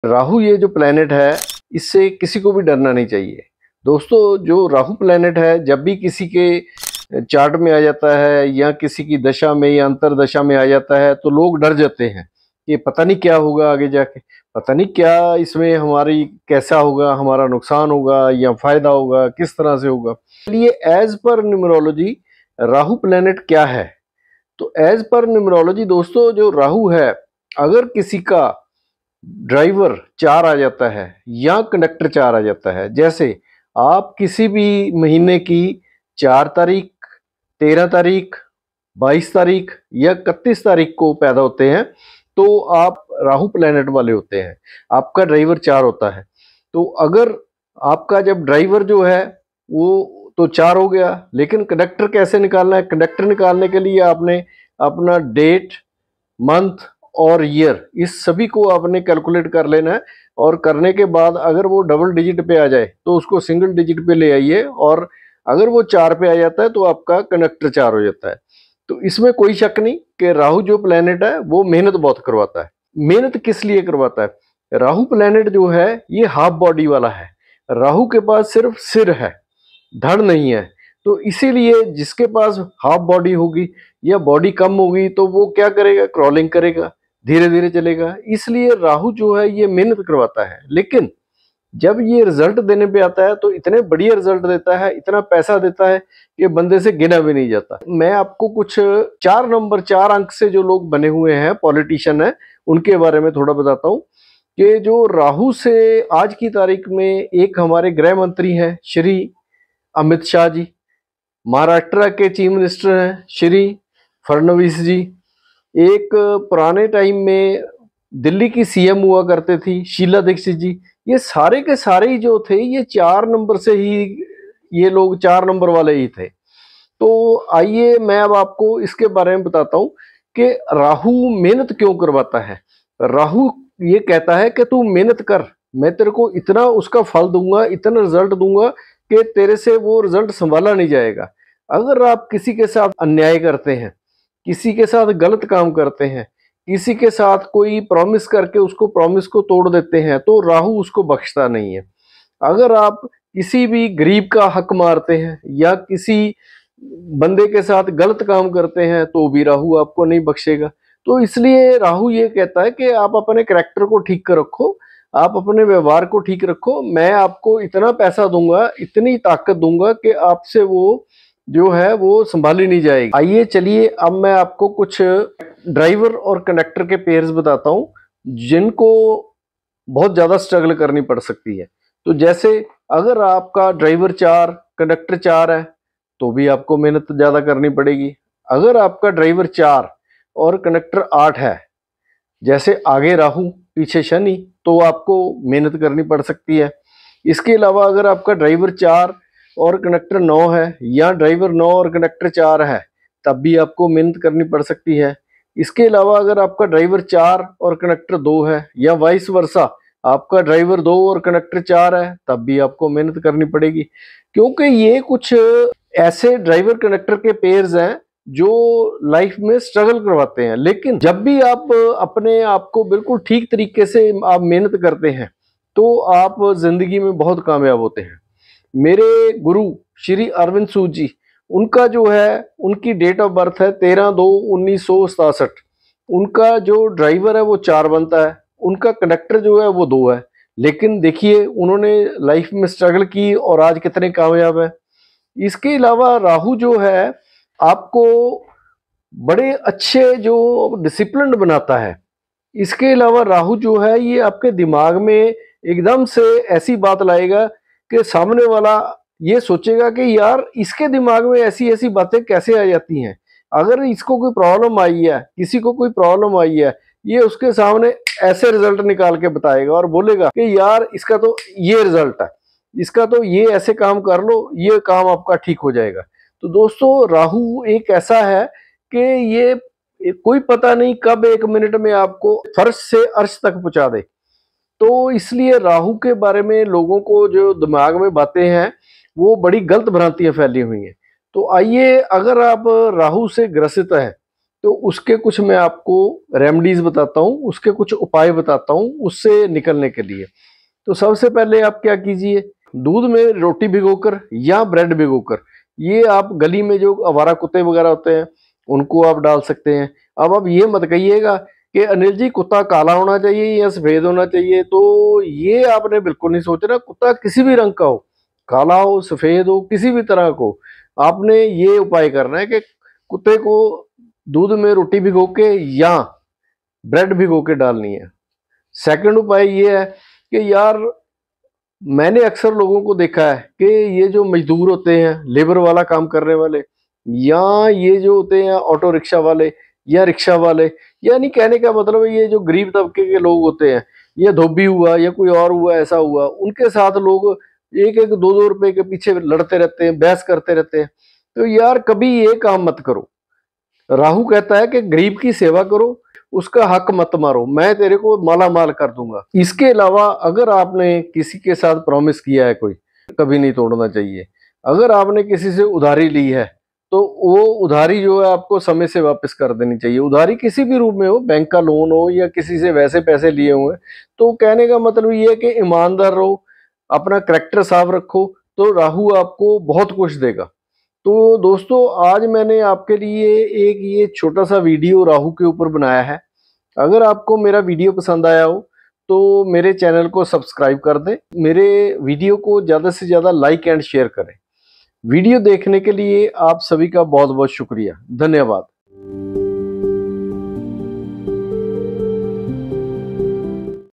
राहु ये जो प्लेनेट है, इससे किसी को भी डरना नहीं चाहिए। दोस्तों, जो राहु प्लेनेट है जब भी किसी के चार्ट में आ जाता है या किसी की दशा में या अंतरदशा में आ जाता है तो लोग डर जाते हैं कि पता नहीं क्या होगा आगे जाके, पता नहीं क्या इसमें हमारी कैसा होगा, हमारा नुकसान होगा या फायदा होगा, किस तरह से होगा। चलिए, as per numerology Rahu planet क्या है? तो एज पर न्यूमरोलॉजी दोस्तों, जो राहु है, अगर किसी का ड्राइवर 4 आ जाता है या कंडक्टर 4 आ जाता है, जैसे आप किसी भी महीने की 4 तारीख, 13 तारीख, 22 तारीख या 31 तारीख को पैदा होते हैं तो आप राहु प्लेनेट वाले होते हैं, आपका ड्राइवर 4 होता है। तो अगर आपका जब ड्राइवर जो है वो तो 4 हो गया, लेकिन कंडक्टर कैसे निकालना है? कंडक्टर निकालने के लिए आपने अपना डेट, मंथ और ईयर, इस सभी को आपने कैलकुलेट कर लेना है। और करने के बाद अगर वो डबल डिजिट पे आ जाए तो उसको सिंगल डिजिट पे ले आइए, और अगर वो 4 पे आ जाता है तो आपका कंडक्टर 4 हो जाता है। तो इसमें कोई शक नहीं कि राहु जो प्लेनेट है वो मेहनत बहुत करवाता है। मेहनत किस लिए करवाता है? राहु प्लेनेट जो है ये हाफ बॉडी वाला है। राहु के पास सिर्फ सिर है, धड़ नहीं है। तो इसीलिए जिसके पास हाफ बॉडी होगी या बॉडी कम होगी तो वो क्या करेगा? क्रॉलिंग करेगा, धीरे धीरे चलेगा। इसलिए राहु जो है ये मेहनत करवाता है, लेकिन जब ये रिजल्ट देने पे आता है तो इतने बढ़िया रिजल्ट देता है, इतना पैसा देता है कि बंदे से गिना भी नहीं जाता। मैं आपको कुछ 4 नंबर, 4 अंक से जो लोग बने हुए हैं, पॉलिटिशियन है, उनके बारे में थोड़ा बताता हूँ कि जो राहु से आज की तारीख में एक हमारे गृह मंत्री हैं श्री अमित शाह जी, महाराष्ट्र के चीफ मिनिस्टर हैं श्री फडणवीस जी, एक पुराने टाइम में दिल्ली की सीएम हुआ करते थी शीला दीक्षित जी। ये सारे के सारे ही जो थे ये 4 नंबर से ही, ये लोग 4 नंबर वाले ही थे। तो आइए मैं अब आपको इसके बारे में बताता हूँ कि राहु मेहनत क्यों करवाता है। राहु ये कहता है कि तू मेहनत कर, मैं तेरे को इतना उसका फल दूंगा, इतना रिजल्ट दूंगा कि तेरे से वो रिजल्ट संभाला नहीं जाएगा। अगर आप किसी के साथ अन्याय करते हैं, किसी के साथ गलत काम करते हैं, किसी के साथ कोई प्रॉमिस करके उसको प्रॉमिस को तोड़ देते हैं तो राहु उसको बख्शता नहीं है। अगर आप किसी भी गरीब का हक मारते हैं या किसी बंदे के साथ गलत काम करते हैं तो भी राहु आपको नहीं बख्शेगा। तो इसलिए राहु ये कहता है कि आप अपने कैरेक्टर को ठीक कर रखो, आप अपने व्यवहार को ठीक रखो, मैं आपको इतना पैसा दूंगा, इतनी ताकत दूंगा कि आपसे वो जो है वो संभाली नहीं जाएगी। आइए चलिए अब मैं आपको कुछ ड्राइवर और कंडक्टर के पेयर्स बताता हूँ जिनको बहुत ज़्यादा स्ट्रगल करनी पड़ सकती है। तो जैसे अगर आपका ड्राइवर 4, कंडक्टर 4 है तो भी आपको मेहनत ज़्यादा करनी पड़ेगी। अगर आपका ड्राइवर 4 और कंडक्टर 8 है, जैसे आगे राहु पीछे शनि, तो आपको मेहनत करनी पड़ सकती है। इसके अलावा अगर आपका ड्राइवर 4 और कंडक्टर 9 है या ड्राइवर 9 और कंडक्टर 4 है तब भी आपको मेहनत करनी पड़ सकती है। इसके अलावा अगर आपका ड्राइवर 4 और कंडक्टर 2 है या वाइस वर्सा, आपका ड्राइवर 2 और कंडक्टर 4 है तब भी आपको मेहनत करनी पड़ेगी, क्योंकि ये कुछ ऐसे ड्राइवर कंडक्टर के पेयर्स हैं जो लाइफ में स्ट्रगल करवाते हैं। लेकिन जब भी आप अपने आप को बिल्कुल ठीक तरीके से आप मेहनत करते हैं तो आप जिंदगी में बहुत कामयाब होते हैं। मेरे गुरु श्री अरविंद सूद जी, उनका जो है, उनकी डेट ऑफ बर्थ है 13/2/1967। उनका जो ड्राइवर है वो 4 बनता है, उनका कंडक्टर जो है वो 2 है। लेकिन देखिए उन्होंने लाइफ में स्ट्रगल की और आज कितने कामयाब है। इसके अलावा राहु जो है आपको बड़े अच्छे जो डिसिप्लिन बनाता है। इसके अलावा राहु जो है ये आपके दिमाग में एकदम से ऐसी बात लाएगा कि सामने वाला ये सोचेगा कि यार इसके दिमाग में ऐसी ऐसी बातें कैसे आ जाती हैं। अगर इसको कोई प्रॉब्लम आई है, किसी को कोई प्रॉब्लम आई है, ये उसके सामने ऐसे रिजल्ट निकाल के बताएगा और बोलेगा कि यार इसका तो ये रिजल्ट है, इसका तो ये ऐसे काम कर लो, ये काम आपका ठीक हो जाएगा। तो दोस्तों, राहु एक ऐसा है कि ये कोई पता नहीं कब 1 मिनट में आपको फर्श से अर्श तक पहुंचा दे। तो इसलिए राहु के बारे में लोगों को जो दिमाग में बातें हैं वो बड़ी गलत भ्रांतियां फैली हुई हैं। तो आइए, अगर आप राहु से ग्रसित हैं तो उसके कुछ मैं आपको रेमेडीज बताता हूँ, उसके कुछ उपाय बताता हूँ उससे निकलने के लिए। तो सबसे पहले आप क्या कीजिए, दूध में रोटी भिगोकर या ब्रेड भिगोकर, ये आप गली में जो आवारा कुत्ते वगैरह होते हैं उनको आप डाल सकते हैं। अब आप ये मत कहिएगा कि अनिल जी कुत्ता काला होना चाहिए या सफेद होना चाहिए, तो ये आपने बिल्कुल नहीं सोचना। कुत्ता किसी भी रंग का हो, काला हो सफेद हो किसी भी तरह को, आपने ये उपाय करना है कि कुत्ते को दूध में रोटी भिगो के या ब्रेड भिगो के डालनी है। सेकंड उपाय ये है कि यार मैंने अक्सर लोगों को देखा है कि ये जो मजदूर होते हैं, लेबर वाला काम करने वाले, या ये जो होते हैं ऑटो रिक्शा वाले या रिक्शा वाले, यानी कहने का मतलब है ये जो गरीब तबके के लोग होते हैं, या धोबी हुआ या कोई और हुआ ऐसा हुआ, उनके साथ लोग एक एक दो दो रुपए के पीछे लड़ते रहते हैं, बहस करते रहते हैं। तो यार कभी ये काम मत करो। राहु कहता है कि गरीब की सेवा करो, उसका हक मत मारो, मैं तेरे को माला माल कर दूंगा। इसके अलावा अगर आपने किसी के साथ प्रॉमिस किया है कोई, कभी नहीं तोड़ना चाहिए। अगर आपने किसी से उधारी ली है तो वो उधारी जो है आपको समय से वापस कर देनी चाहिए। उधारी किसी भी रूप में हो, बैंक का लोन हो या किसी से वैसे पैसे लिए हुए, तो कहने का मतलब ये है कि ईमानदार रहो, अपना करैक्टर साफ रखो, तो राहु आपको बहुत कुछ देगा। तो दोस्तों आज मैंने आपके लिए एक ये छोटा सा वीडियो राहु के ऊपर बनाया है। अगर आपको मेरा वीडियो पसंद आया हो तो मेरे चैनल को सब्सक्राइब कर दें, मेरे वीडियो को ज़्यादा से ज़्यादा लाइक एंड शेयर करें। वीडियो देखने के लिए आप सभी का बहुत बहुत शुक्रिया, धन्यवाद।